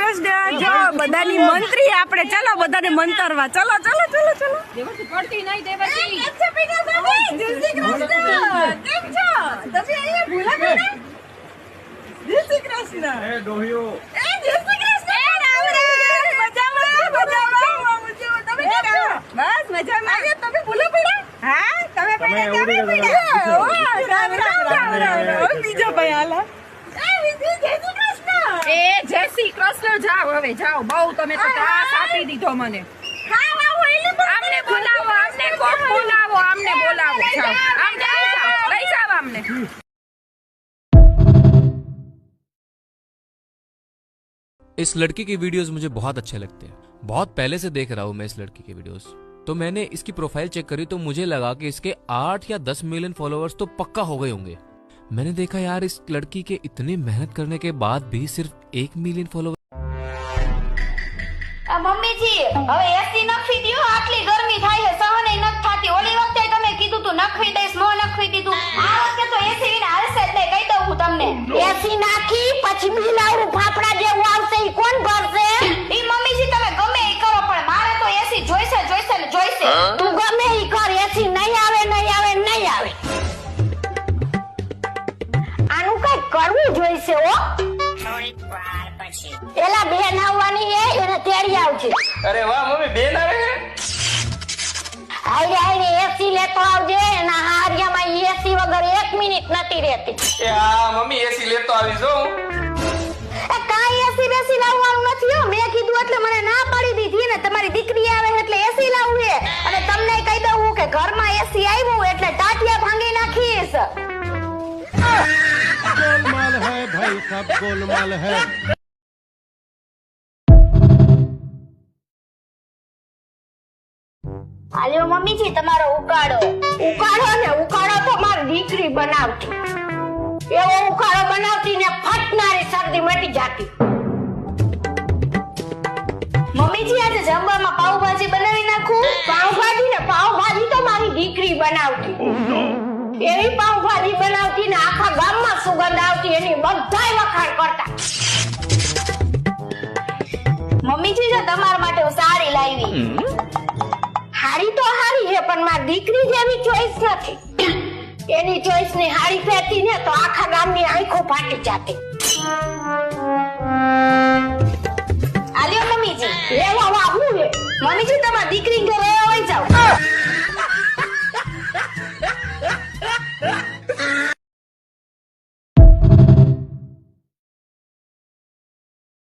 કૃષ્ણ જો બધાની મંત્રી આપણે ચાલો બધાને મંતરવા ચલો ચલો ચલો ચલો દેવતી પડતી નહીં દેવતી જય શ્રી કૃષ્ણ કેમ છો તમે અહીંયા ભૂલા ગયા જય શ્રી કૃષ્ણ એ ડોહિયો જય શ્રી કૃષ્ણ મજામાં તમે કેમ છો બસ મજામાં તમે ભૂલા પડ્યા હા તમે પડ્યા બીજો ભાઈ હાલા એ જય શ્રી કૃષ્ણ જાઓ હવે જાઓ બહુ તમે તો ત્રાસ આપી દીધો મને આમને બોલાવો આમને કોણ બોલાવો આમને બોલાવો જાઓ આમ લઈ જાઓ આમને इस लड़की की वीडियोस मुझे बहुत अच्छे लगते हैं। बहुत पहले से देख रहा हूँ मैं इस लड़की की वीडियोस। तो मैंने इसकी प्रोफाइल चेक करी तो मुझे लगा कि इसके 8 या 10 मिलियन फॉलोअर्स तो पक्का हो गए होंगे। मैंने देखा यार इस लड़की के इतने मेहनत करने के बाद भी सिर्फ 1 मिलियन फॉलोअर्स। મમ્મીજી હવે એસી નખવી દયો આટલી ગરમી થાય છે સહન ન થાતી ઓલી વખતે તમે કીધું તું નખવી દઈશ નો નખવી દીધું આ વખતે તો એસી વિના હાલશે જ નહીં કહી દઉં હું તમને એસી નાખી પછી બિલ આવરું ફાફડા જેવું આવશે ઈ કોણ ભરશે ઈ મમ્મીજી તમે ગમે ઈ કરો પણ મારે તો એસી જોઈશે જોઈશે ને જોઈશે તું ગમે ઈ કર એસી નહીં આવે નહીં આવે નહીં આવે આનું કઈ કરવું જોઈશે હો એલા બેન આવવાની હે એને તેડી આવજે અરે વાહ મમ્મી બેન આવે આઈ આઈ એસી લેતો આવજે એના હારિયામાં એસી વગર 1 મિનિટ નથી રહેતી એ આ મમ્મી એસી લેતો આવી જો એ કાઈ એસી બેસી લાવવાનું નથી હો મેં કીધું એટલે મને ના પાડી દીધી ને તમારી દીકરી આવે એટલે એસી લાવવું હે અને તમને કહી દઉં કે ઘરમાં એસી આવ્યું એટલે ટાટિયા ભાંગી નાખીશ गोलमाल है भाई सब गोलमाल है આલ્યો મમ્મીજી તમારો ઉકાળો ને ઉકાળો તો મારી દીકરી બનાવતી એવો ઉકાળો બનાવતી ને ફટનારી શરદી મટી જાતી મમ્મીજી આજે જમવામાં પાવભાજી બનાવી નાખું પાવભાજી તો મારી દીકરી બનાવતી એવી પાવભાજી બનાવતી ને આખા ગામમાં સુગંધ આવતી એની બધાય વખાણ કરતા મમ્મીજી જો તમારા માટે હું સાડી લાવી હાડી તો હારી છે પણ મારી દીકરી જેવી ચોઈસ નથી એની ચોઈસ ની હાડી પહેરતી ને તો આખા ગામની આંખો ફાટી જાતી